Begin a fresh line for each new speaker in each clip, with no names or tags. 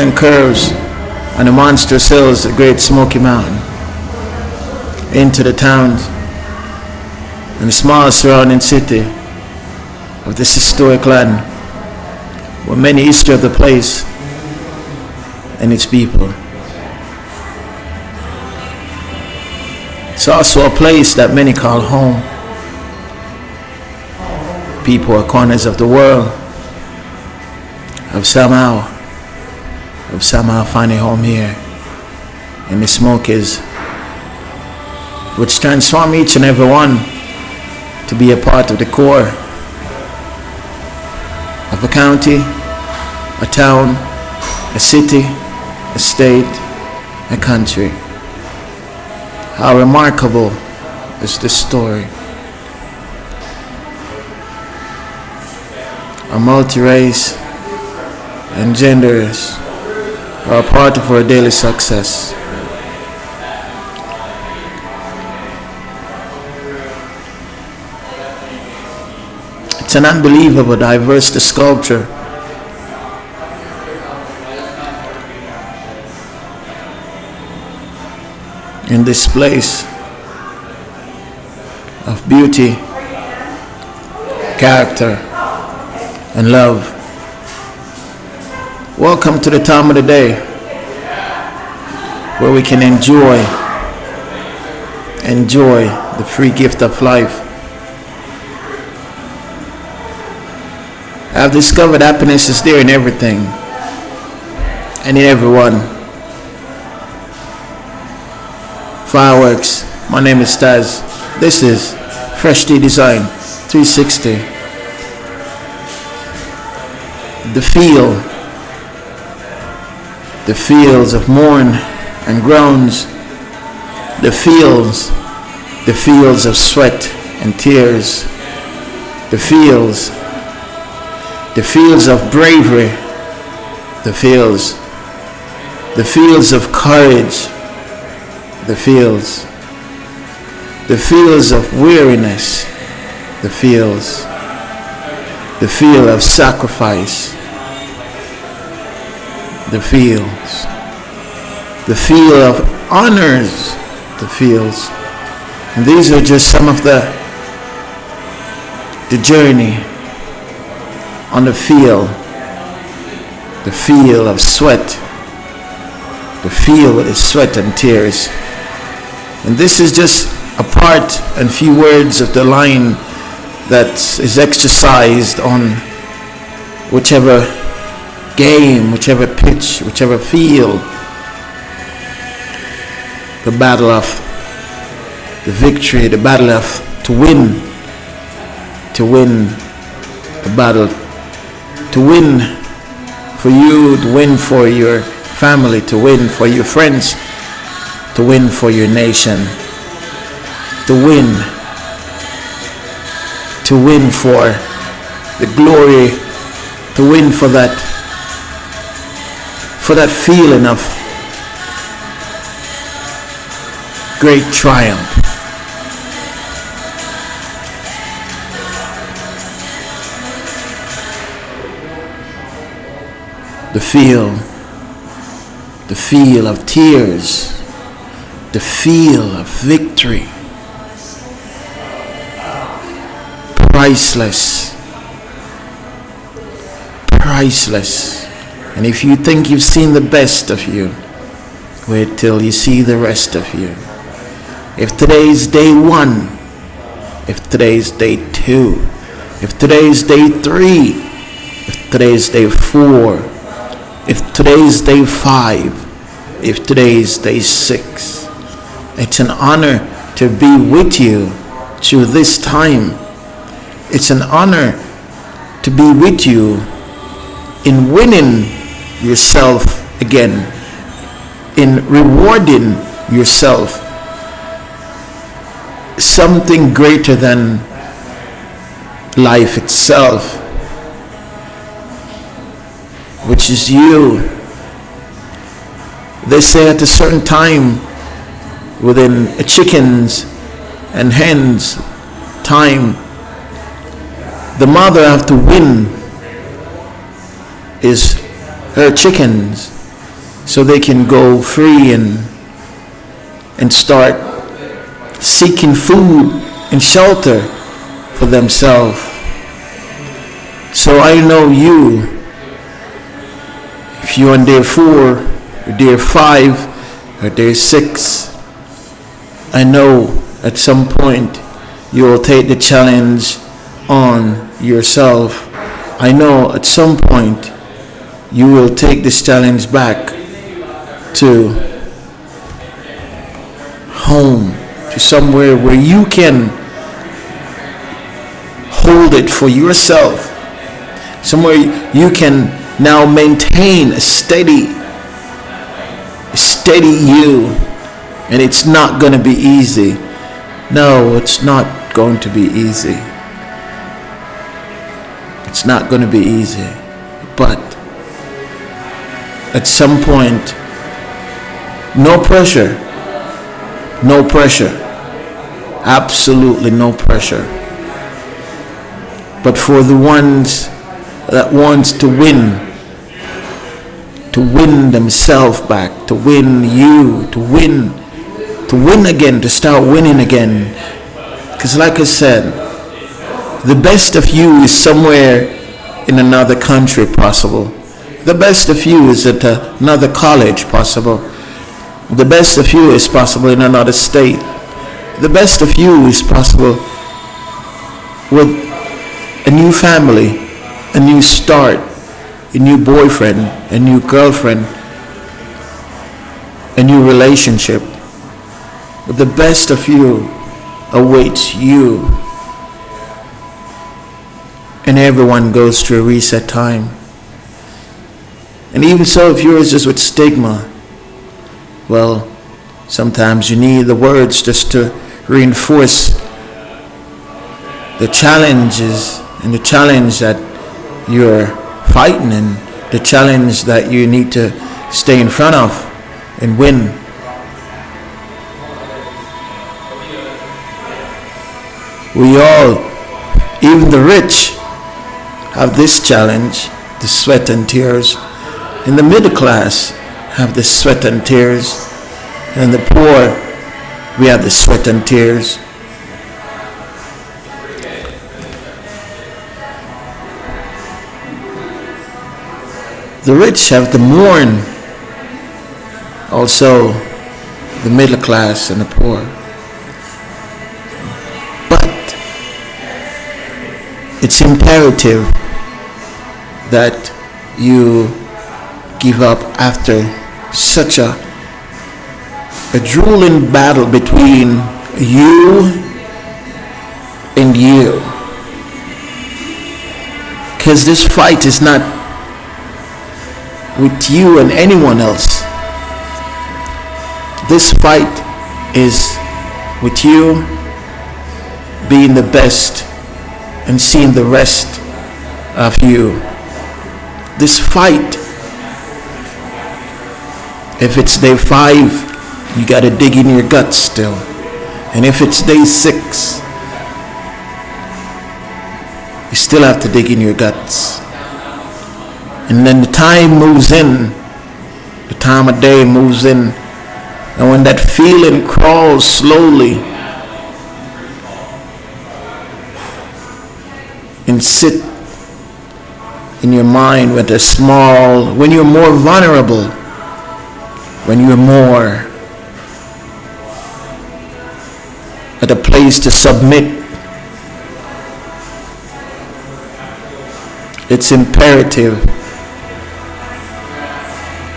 soaring curves on the monstrous hills, the great Smoky Mountain, into the towns and the small surrounding city of this historic land, with many history of the place and its people. It's also a place that many call home. People at corners of the world have somehow found a home here in the Smokies, which transform each and every one to be a part of the core of a county, a town, a city, a state, a country. How remarkable is this story? A multi-race and genders are a part of our daily success. It's an unbelievable diverse sculpture in this place of beauty, character, and love. Welcome to the time of the day where we can enjoy the free gift of life. I've discovered happiness is there in everything and in everyone. Fireworks. My name is Taz. This is Fresh Tea Design 360. The fields of mourn and groans, the fields of sweat and tears, the fields of bravery, the fields of courage, the fields of weariness, the field of sacrifice, the field of honors, the fields. And these are just some of the journey on the field of sweat, the field with its sweat and tears. And this is just a part and few words of the line that is exercised on whichever game, whichever pitch, whichever field, the battle of the victory, the battle of to win the battle, to win for you, to win for your family, to win for your friends, to win for your nation, to win for the glory, to win for that feeling of great triumph. The feel of tears, the feel of victory. Priceless. And if you think you've seen the best of you, wait till you see the rest of you. If today's day 1, if today's day 2, if today's day 3, if today's day 4, if today's day 5, if today's day 6, it's an honor to be with you through this time. It's an honor to be with you in winning yourself again, in rewarding yourself something greater than life itself, which is you. They say at a certain time within a chicken's and hen's time, the mother have to win is her chickens so they can go free and start seeking food and shelter for themselves. So I know you, if you're on day 4 or day 5 or day 6, I know at some point you will take the challenge on yourself. I know at some point you will take this challenge back to home, to somewhere where you can hold it for yourself, somewhere you can now maintain a steady you. And it's not going to be easy. No, it's not going to be easy. It's not going to be easy. But at some point, no pressure. No pressure. Absolutely no pressure. But for the ones that wants to win themselves back, to win you, to win again, to start winning again. Because like I said, the best of you is somewhere in another country possible. The best of you is at another college possible. The best of you is possible in another state. The best of you is possible with a new family, a new start, a new boyfriend, a new girlfriend, a new relationship. The best of you awaits you. And everyone goes through a reset time. And even so, if yours is with stigma, well, sometimes you need the words just to reinforce the challenges and the challenge that you're fighting and the challenge that you need to stay in front of and win. We all, even the rich, have this challenge, the sweat and tears. And the middle class have the sweat and tears. And the poor, we have the sweat and tears. The rich have to mourn, also the middle class and the poor. But it's imperative that you give up after such a drooling battle between you and you. Because this fight is not with you and anyone else. This fight is with you being the best and seeing the rest of you. This fight, if it's day 5, you gotta dig in your guts still. And if it's day 6, you still have to dig in your guts. And then the time moves in, the time of day moves in, and when that feeling crawls slowly and sit in your mind with a small, when you're more vulnerable, when you're more at a place to submit, it's imperative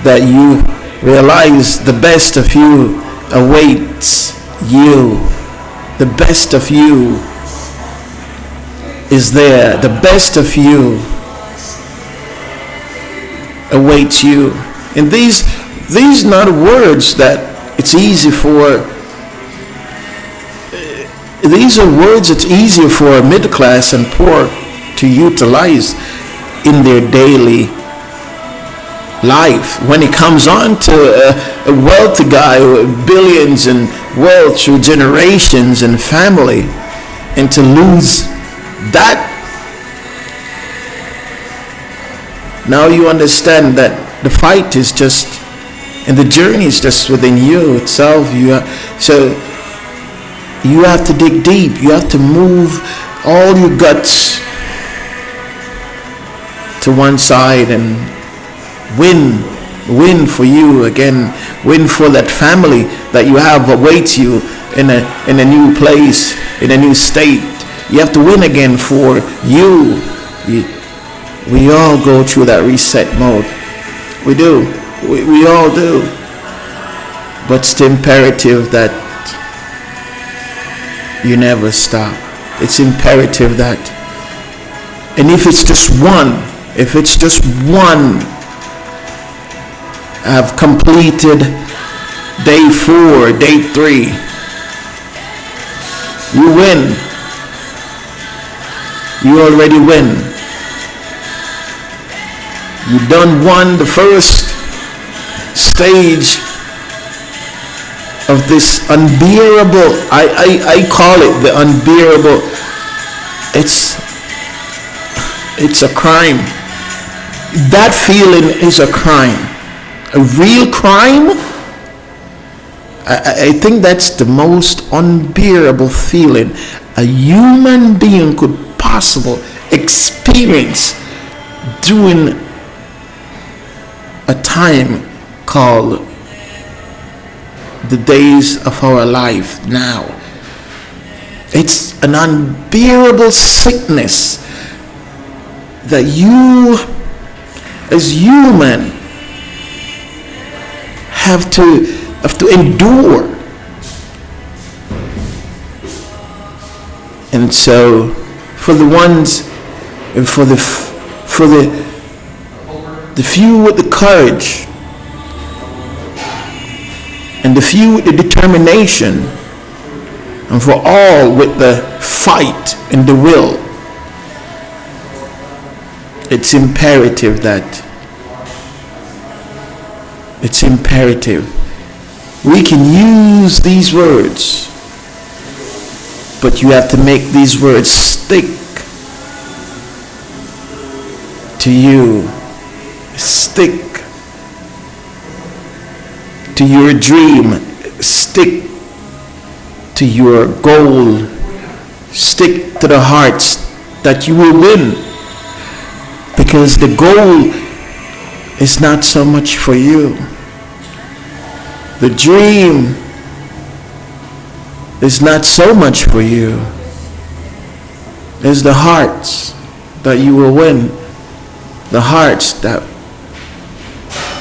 that you realize the best of you awaits you. The best of you is there. The best of you awaits you. And these not words that it's easy for. These are words it's easier for middle class and poor to utilize in their daily life. When it comes on to a wealthy guy with billions and wealth through generations and family, and to lose that, now you understand that the fight is just And the journey is just within you itself. So you have to dig deep. You have to move all your guts to one side and win for you again, win for that family that you have awaits you in a new place, in a new state. You have to win again for you. We all go through that reset mode. We do. We all do. But it's imperative that you never stop. It's imperative that, and if it's just one, I've completed day 4, day 3. You win. You already win. You done won the first stage of this unbearable. I call it the unbearable. It's a crime. That feeling is a crime. A real crime. I think that's the most unbearable feeling a human being could possibly experience during a time called the days of our life now. It's an unbearable sickness that you as human have to endure. And so for the ones, and for the few with the courage, and the few with the determination, and for all with the fight and the will, it's imperative we can use these words, but you have to make these words stick to you, stick to your dream, stick to your goal, stick to the hearts that you will win, because the goal is not so much for you. The dream is not so much for you. It's the hearts that you will win, the hearts that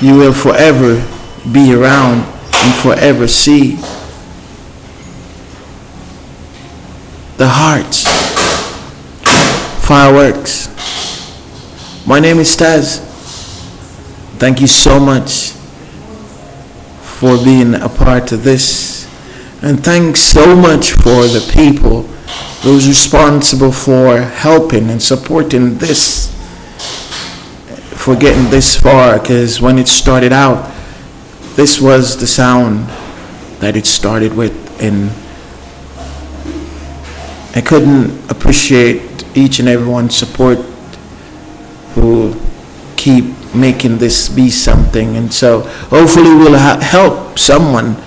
you will forever be around and forever see. The hearts. Fireworks. My name is Taz. Thank you so much for being a part of this. And thanks so much for the people, those responsible for helping and supporting this, for getting this far, because when it started out, this was the sound that it started with, and I couldn't appreciate each and everyone's support who keep making this be something. And so hopefully we'll help someone.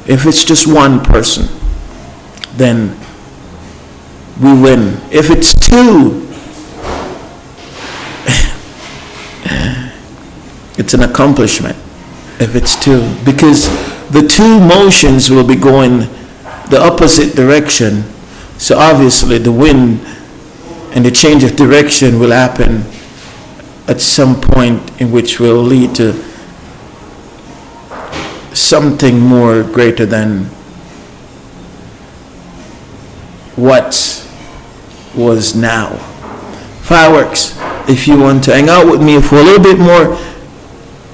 If it's just one person, then we win. If it's two, it's an accomplishment. If it's two, because the two motions will be going the opposite direction. So obviously the wind and the change of direction will happen at some point, in which will lead to something more greater than what was now. Fireworks. If you want to hang out with me for a little bit more,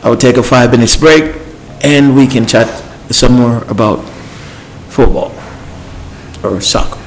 I'll take a 5-minute break and we can chat some more about football or soccer.